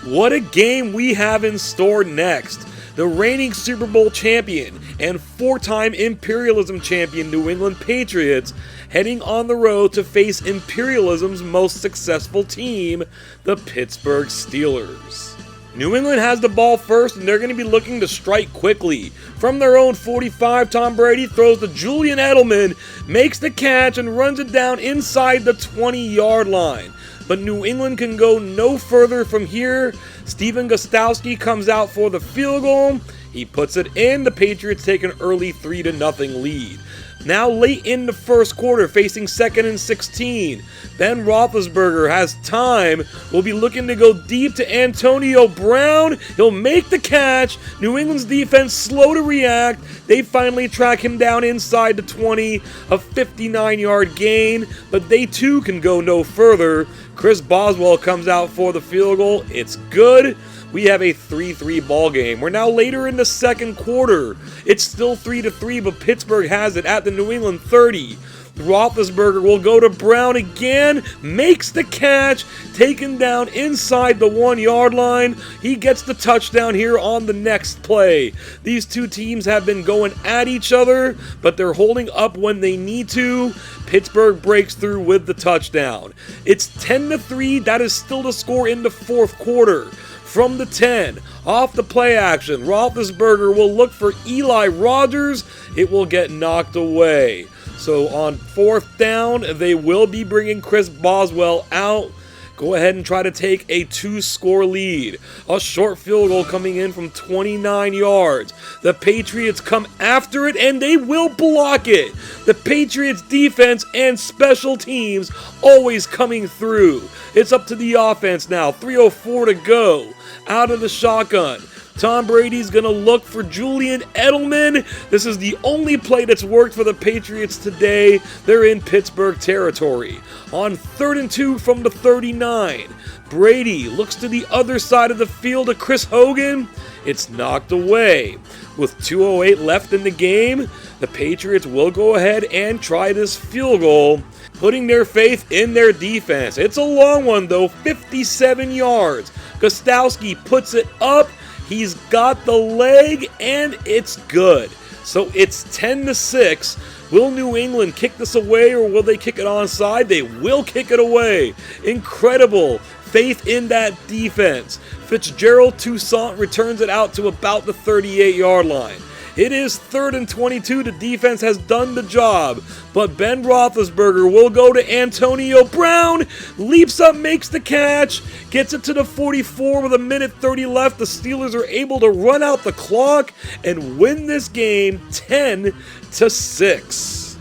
A: What a game we have in store next. The reigning Super Bowl champion and 4-time Imperialism champion New England Patriots heading on the road to face Imperialism's most successful team, the Pittsburgh Steelers. New England has the ball first, and they're going to be looking to strike quickly. From their own 45, Tom Brady throws to Julian Edelman, makes the catch, and runs it down inside the 20-yard line. But New England can go no further from here. Stephen Gostkowski comes out for the field goal. He puts it in. The Patriots take an early 3-0 lead. Now late in the first quarter, facing 2nd and 16. Ben Roethlisberger has time. Will be looking to go deep to Antonio Brown. He'll make the catch. New England's defense slow to react. They finally track him down inside the 20. A 59-yard gain, but they too can go no further. Chris Boswell comes out for the field goal. It's good. We have a 3-3 ball game. We're now later in the second quarter. It's still 3-3, but Pittsburgh has it at the New England 30. Roethlisberger will go to Brown again, makes the catch, taken down inside the 1-yard line. He gets the touchdown here on the next play. These two teams have been going at each other, but they're holding up when they need to. Pittsburgh breaks through with the touchdown. It's 10-3. That is still the score in the fourth quarter. From the 10, off the play action, Roethlisberger will look for Eli Rogers. It will get knocked away. So on 4th down, they will be bringing Chris Boswell out. Go ahead and try to take a 2-score lead. A short field goal coming in from 29 yards. The Patriots come after it, and they will block it. The Patriots defense and special teams always coming through. It's up to the offense now. 3:04 to go. Out of the shotgun. Tom Brady's going to look for Julian Edelman. This is the only play that's worked for the Patriots today. They're in Pittsburgh territory. On 3rd and 2 from the 39, Brady looks to the other side of the field to Chris Hogan. It's knocked away. With 2:08 left in the game, the Patriots will go ahead and try this field goal, putting their faith in their defense. It's a long one though, 57 yards. Gostkowski puts it up. He's got the leg, and it's good. So it's 10-6. Will New England kick this away, or will they kick it onside? They will kick it away. Incredible faith in that defense. Fitzgerald Toussaint returns it out to about the 38-yard line. It is 3rd and 22. The defense has done the job, but Ben Roethlisberger will go to Antonio Brown, leaps up, makes the catch, gets it to the 44 with 1:30 left. The Steelers are able to run out the clock and win this game 10-6.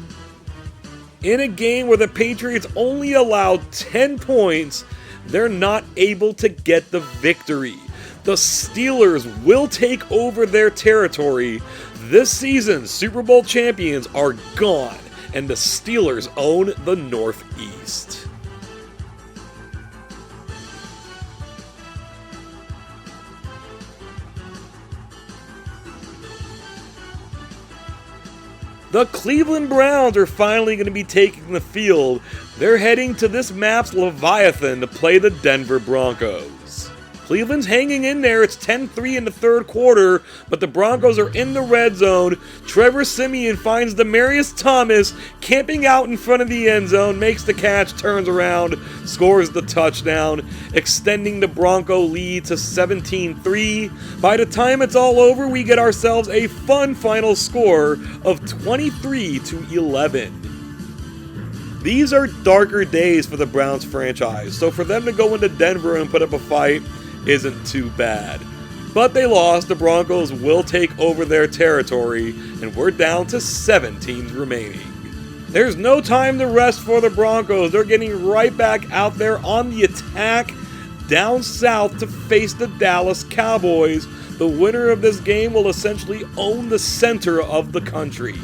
A: In a game where the Patriots only allowed 10 points, they're not able to get the victory. The Steelers will take over their territory. This season, Super Bowl champions are gone, and the Steelers own the Northeast. The Cleveland Browns are finally going to be taking the field. They're heading to this map's Leviathan to play the Denver Broncos. Cleveland's hanging in there. It's 10-3 in the third quarter, but the Broncos are in the red zone. Trevor Siemian finds Demaryius Thomas camping out in front of the end zone, makes the catch, turns around, scores the touchdown, extending the Bronco lead to 17-3. By the time it's all over, we get ourselves a fun final score of 23-11. These are darker days for the Browns franchise, so for them to go into Denver and put up a fight isn't too bad. But they lost. The Broncos will take over their territory, and we're down to 7 teams remaining. There's no time to rest for the Broncos. They're getting right back out there on the attack down south to face the Dallas Cowboys. The winner of this game will essentially own the center of the country.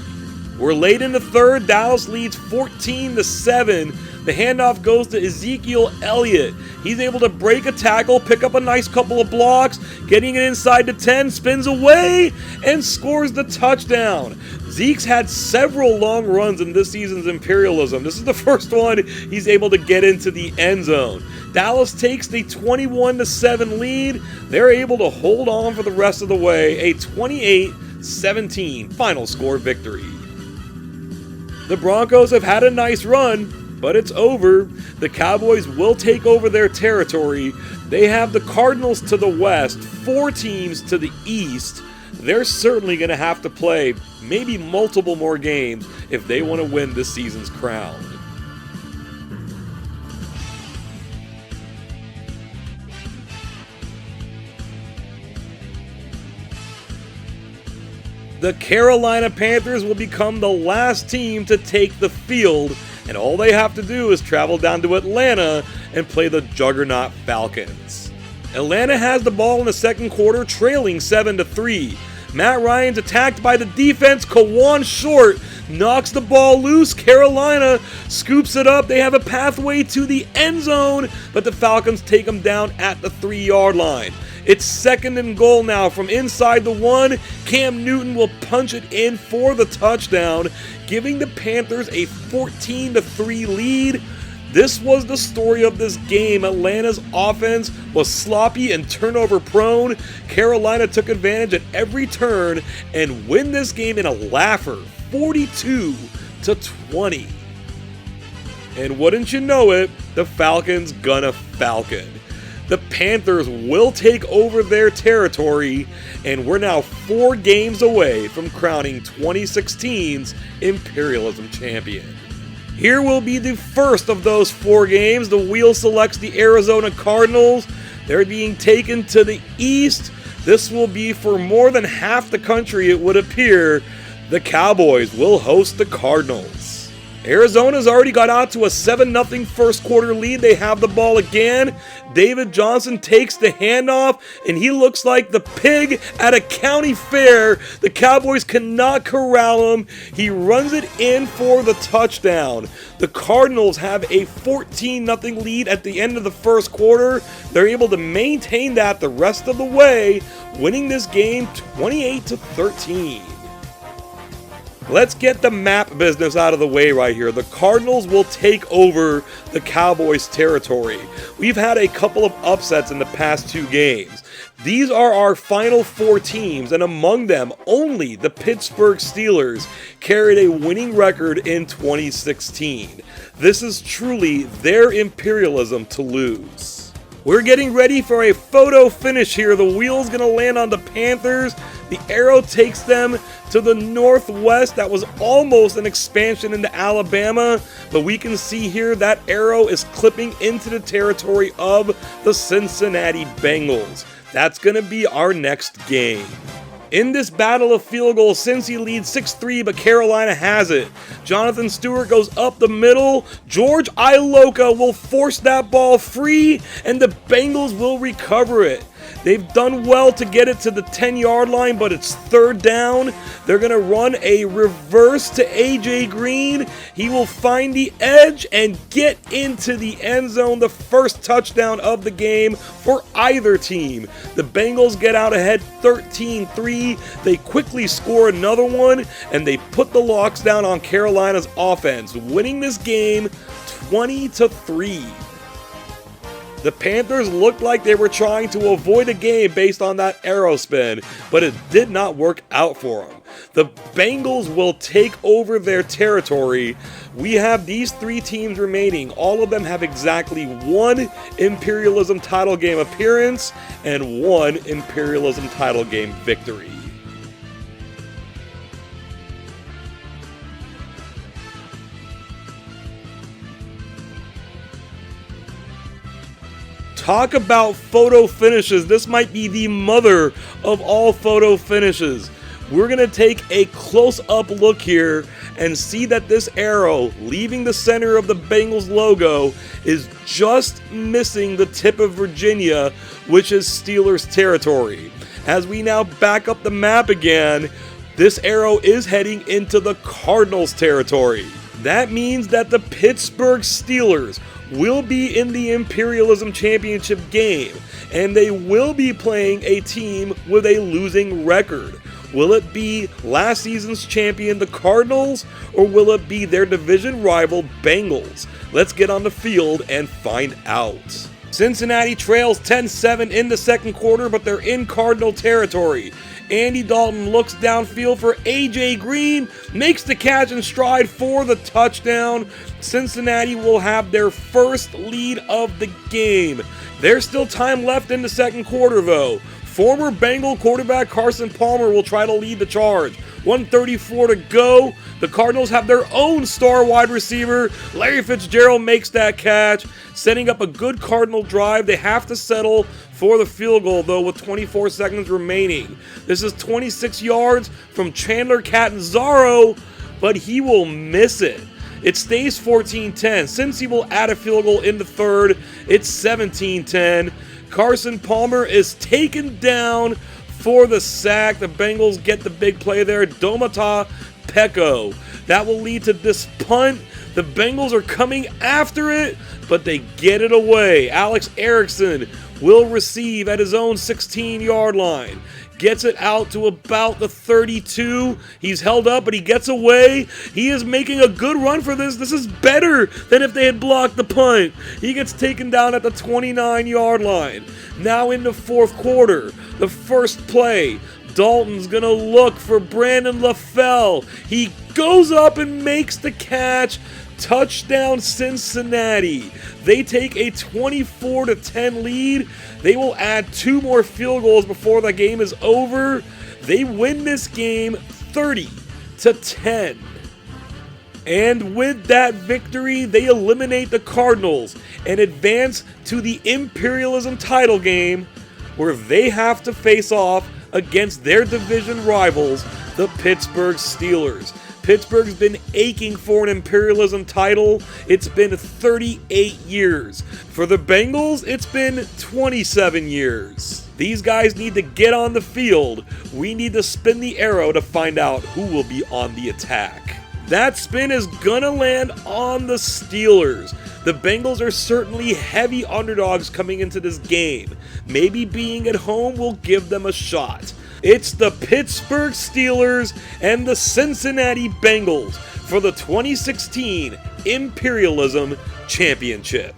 A: We're late in the third. Dallas leads 14-7. The handoff goes to Ezekiel Elliott. He's able to break a tackle, pick up a nice couple of blocks, getting it inside the 10, spins away, and scores the touchdown. Zeke's had several long runs in this season's Imperialism. This is the first one he's able to get into the end zone. Dallas takes the 21-7 lead. They're able to hold on for the rest of the way. A 28-17 final score victory. The Broncos have had a nice run, but it's over. The Cowboys will take over their territory. They have the Cardinals to the west, 4 teams to the east. They're certainly going to have to play maybe multiple more games if they want to win this season's crown. The Carolina Panthers will become the last team to take the field, and all they have to do is travel down to Atlanta and play the juggernaut Falcons. Atlanta has the ball in the second quarter, trailing 7-3. Matt Ryan's attacked by the defense. Kawan Short knocks the ball loose. Carolina scoops it up. They have a pathway to the end zone, but the Falcons take them down at the 3-yard line. It's 2nd and goal now from inside the 1. Cam Newton will punch it in for the touchdown, giving the Panthers a 14-3 lead. This was the story of this game. Atlanta's offense was sloppy and turnover prone. Carolina took advantage at every turn and win this game in a laugher, 42-20. And wouldn't you know it, the Falcons gonna Falcon. The Panthers will take over their territory, and we're now 4 games away from crowning 2016's Imperialism champion. Here will be the first of those 4 games. The wheel selects the Arizona Cardinals. They're being taken to the east. This will be for more than half the country, it would appear. The Cowboys will host the Cardinals. Arizona's already got out to a 7-0 first quarter lead. They have the ball again. David Johnson takes the handoff, and he looks like the pig at a county fair. The Cowboys cannot corral him. He runs it in for the touchdown. The Cardinals have a 14-0 lead at the end of the first quarter. They're able to maintain that the rest of the way, winning this game 28-13. Let's get the map business out of the way right here. The Cardinals will take over the Cowboys' territory. We've had a couple of upsets in the past 2 games. These are our final 4 teams, and among them, only the Pittsburgh Steelers carried a winning record in 2016. This is truly their imperialism to lose. We're getting ready for a photo finish here. The wheel's going to land on the Panthers. The arrow takes them to the northwest. That was almost an expansion into Alabama, but we can see here that arrow is clipping into the territory of the Cincinnati Bengals. That's going to be our next game. In this battle of field goals, Cincy leads 6-3, but Carolina has it. Jonathan Stewart goes up the middle. George Iloka will force that ball free, and the Bengals will recover it. They've done well to get it to the 10-yard line, but it's third down. They're going to run a reverse to A.J. Green. He will find the edge and get into the end zone, the first touchdown of the game for either team. The Bengals get out ahead 13-3. They quickly score another one, and they put the locks down on Carolina's offense, winning this game 20-3. The Panthers looked like they were trying to avoid a game based on that arrow spin, but it did not work out for them. The Bengals will take over their territory. We have these three teams remaining. All of them have exactly one Imperialism title game appearance and one Imperialism title game victory. Talk about photo finishes. This might be the mother of all photo finishes. We're going to take a close-up look here and see that this arrow leaving the center of the Bengals logo is just missing the tip of Virginia, which is Steelers territory. As we now back up the map again, this arrow is heading into the Cardinals territory. That means that the Pittsburgh Steelers will be in the Imperialism Championship game, and they will be playing a team with a losing record. Will it be last season's champion, the Cardinals, or will it be their division rival, Bengals? Let's get on the field and find out. Cincinnati trails 10-7 in the second quarter, but they're in Cardinal territory. Andy Dalton looks downfield for A.J. Green, makes the catch in stride for the touchdown. Cincinnati will have their first lead of the game. There's still time left in the second quarter, though. Former Bengal quarterback Carson Palmer will try to lead the charge. 1:34 to go. The Cardinals have their own star wide receiver. Larry Fitzgerald makes that catch, setting up a good Cardinal drive. They have to settle for the field goal, though, with 24 seconds remaining. This is 26 yards from Chandler Catanzaro, but he will miss it. It stays 14-10. Cincy will add a field goal in the third. It's 17-10. Carson Palmer is taken down for the sack. The Bengals get the big play there. Domata Peko. That will lead to this punt. The Bengals are coming after it, but they get it away. Alex Erickson will receive at his own 16-yard line. Gets it out to about the 32. He's held up, but he gets away. He is making a good run for this. This is better than if they had blocked the punt. He gets taken down at the 29-yard line. Now in the fourth quarter, the first play. Dalton's going to look for Brandon LaFell. He goes up and makes the catch. Touchdown Cincinnati. They take a 24-10 lead. They will add 2 more field goals before the game is over. They win this game 30-10. And with that victory, they eliminate the Cardinals and advance to the Imperialism title game, where they have to face off against their division rivals, the Pittsburgh Steelers. Pittsburgh's been aching for an Imperialism title. It's been 38 years. For the Bengals, it's been 27 years. These guys need to get on the field. We need to spin the arrow to find out who will be on the attack. That spin is gonna land on the Steelers. The Bengals are certainly heavy underdogs coming into this game. Maybe being at home will give them a shot. It's the Pittsburgh Steelers and the Cincinnati Bengals for the 2016 Imperialism Championship.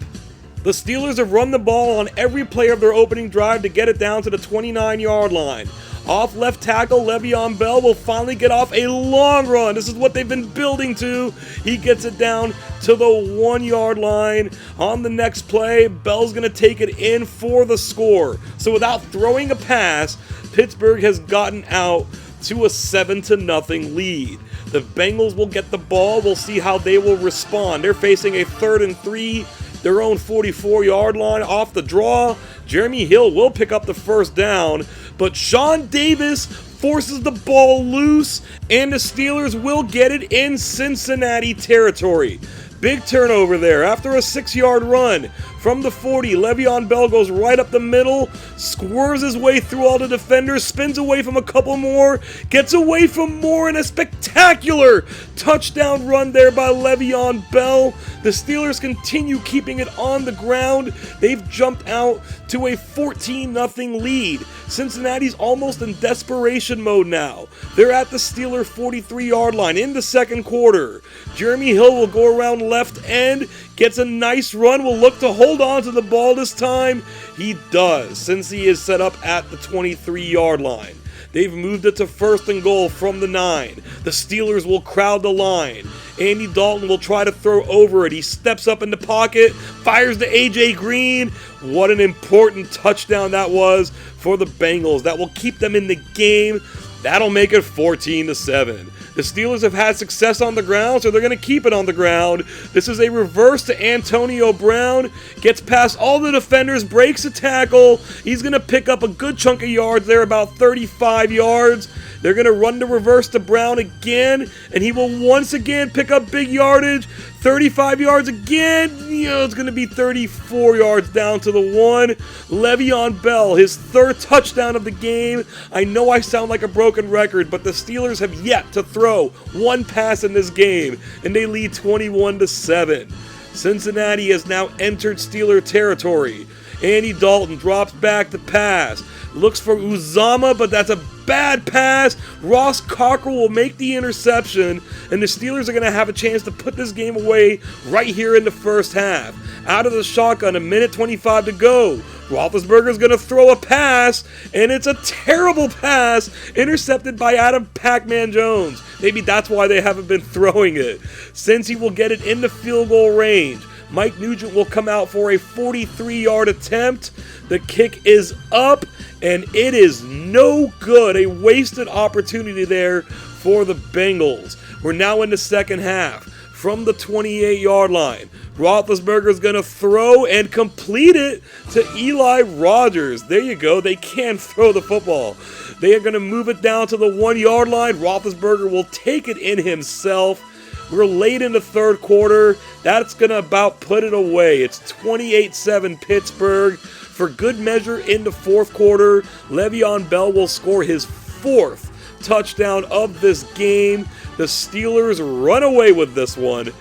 A: The Steelers have run the ball on every play of their opening drive to get it down to the 29-yard line. Off left tackle, Le'Veon Bell will finally get off a long run. This is what they've been building to. He gets it down to the 1-yard line. On the next play, Bell's going to take it in for the score. So without throwing a pass, Pittsburgh has gotten out to a 7-0 lead. The Bengals will get the ball. We'll see how they will respond. They're facing a 3rd and 3, their own 44-yard line off the draw. Jeremy Hill will pick up the first down, but Sean Davis forces the ball loose, and the Steelers will get it in Cincinnati territory. Big turnover there after a 6-yard run. From the 40, Le'Veon Bell goes right up the middle, squirms his way through all the defenders, spins away from a couple more, gets away from more, and a spectacular touchdown run there by Le'Veon Bell. The Steelers continue keeping it on the ground. They've jumped out to a 14-0 lead. Cincinnati's almost in desperation mode now. They're at the Steeler 43-yard line in the second quarter. Jeremy Hill will go around left end, gets a nice run, will look to hold on to the ball this time. He does, since he is set up at the 23-yard line. They've moved it to 1st and goal from the 9. The Steelers will crowd the line. Andy Dalton will try to throw over it. He steps up in the pocket, fires to A.J. Green. What an important touchdown that was for the Bengals. That will keep them in the game. That'll make it 14-7. The Steelers have had success on the ground, so they're going to keep it on the ground. This is a reverse to Antonio Brown. Gets past all the defenders, breaks a tackle. He's going to pick up a good chunk of yards there, about 35 yards. They're going to run the reverse to Brown again, and he will once again pick up big yardage. 35 yards again. It's going to be 34 yards down to the 1. Le'Veon Bell, his 3rd touchdown of the game. I know I sound like a broken record, but the Steelers have yet to throw one pass in this game, and they lead 21-7. Cincinnati has now entered Steeler territory. Andy Dalton drops back to pass. Looks for Uzama, but that's a bad pass. Ross Cockrell will make the interception, and the Steelers are going to have a chance to put this game away right here in the first half. Out of the shotgun, 1:25 to go. Roethlisberger's going to throw a pass, and it's a terrible pass, intercepted by Adam Pac-Man Jones. Maybe that's why they haven't been throwing it. Since he will get it in the field goal range, Mike Nugent will come out for a 43-yard attempt. The kick is up, and it is no good. A wasted opportunity there for the Bengals. We're now in the second half. From the 28-yard line, Roethlisberger's going to throw and complete it to Eli Rogers. There you go. They can throw the football. They are going to move it down to the 1-yard line. Roethlisberger will take it in himself. We're late in the third quarter. That's going to about put it away. It's 28-7 Pittsburgh. For good measure in the fourth quarter, Le'Veon Bell will score his 4th touchdown of this game. The Steelers run away with this one,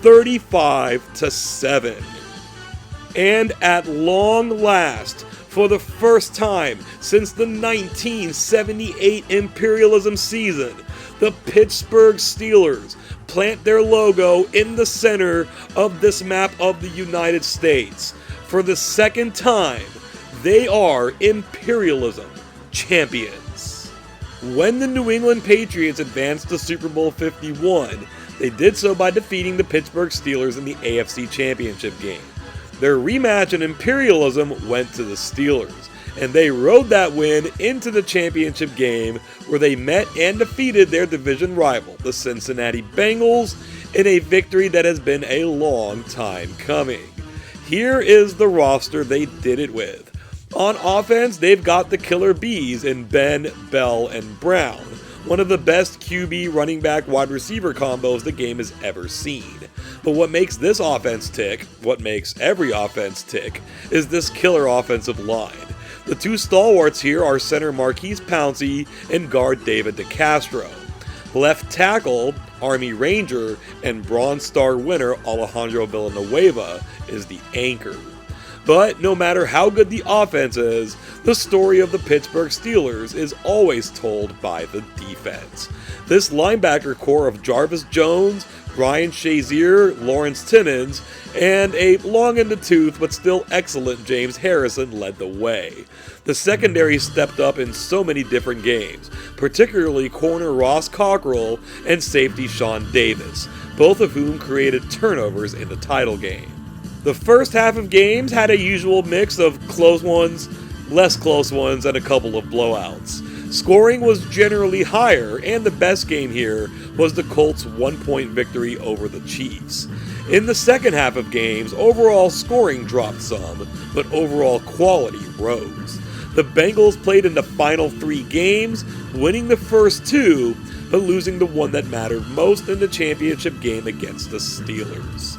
A: 35-7. And at long last, for the first time since the 1978 Imperialism season, the Pittsburgh Steelers plant their logo in the center of this map of the United States. For the second time, they are Imperialism champions. When the New England Patriots advanced to Super Bowl 51, they did so by defeating the Pittsburgh Steelers in the AFC Championship game. Their rematch in Imperialism went to the Steelers, and they rode that win into the championship game where they met and defeated their division rival, the Cincinnati Bengals, in a victory that has been a long time coming. Here is the roster they did it with. On offense, they've got the killer bees in Ben, Bell, and Brown, one of the best QB running back wide receiver combos the game has ever seen. But what makes this offense tick, what makes every offense tick, is this killer offensive line. The two stalwarts here are center Marquise Pouncey and guard David DeCastro. Left tackle, Army Ranger, and Bronze Star winner Alejandro Villanueva is the anchor. But no matter how good the offense is, the story of the Pittsburgh Steelers is always told by the defense. This linebacker core of Jarvis Jones, Ryan Shazier, Lawrence Timmons, and a long in the tooth but still excellent James Harrison led the way. The secondary stepped up in so many different games, particularly corner Ross Cockrell and safety Sean Davis, both of whom created turnovers in the title game. The first half of games had a usual mix of close ones, less close ones, and a couple of blowouts. Scoring was generally higher, and the best game here was the Colts' 1-point victory over the Chiefs. In the second half of games, overall scoring dropped some, but overall quality rose. The Bengals played in the final 3 games, winning the first 2, but losing the one that mattered most in the championship game against the Steelers.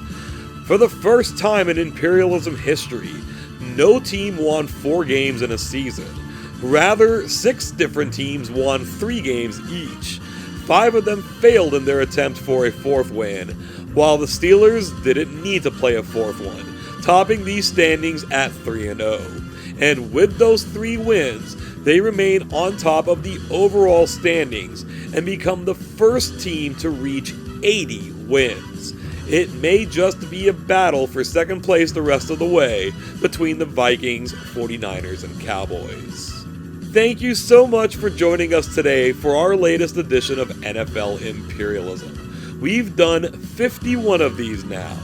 A: For the first time in Imperialism history, no team won 4 games in a season. Rather, 6 different teams won 3 games each. 5 of them failed in their attempt for a 4th win, while the Steelers didn't need to play a 4th one, topping these standings at 3-0. And with those 3 wins, they remain on top of the overall standings and become the first team to reach 80 wins. It may just be a battle for second place the rest of the way between the Vikings, 49ers, and Cowboys. Thank you so much for joining us today for our latest edition of NFL Imperialism. We've done 51 of these now.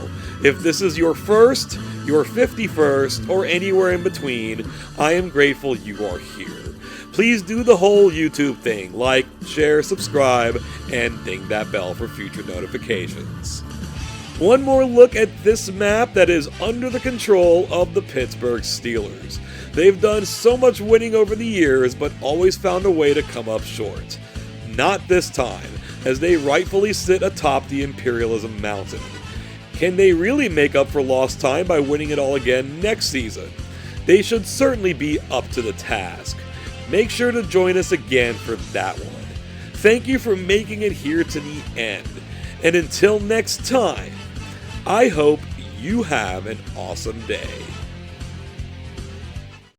A: If this is your first, your 51st, or anywhere in between, I am grateful you are here. Please do the whole YouTube thing, like, share, subscribe, and ding that bell for future notifications. One more look at this map that is under the control of the Pittsburgh Steelers. They've done so much winning over the years, but always found a way to come up short. Not this time, as they rightfully sit atop the Imperialism Mountain. Can they really make up for lost time by winning it all again next season? They should certainly be up to the task. Make sure to join us again for that one. Thank you for making it here to the end. And until next time, I hope you have an awesome day.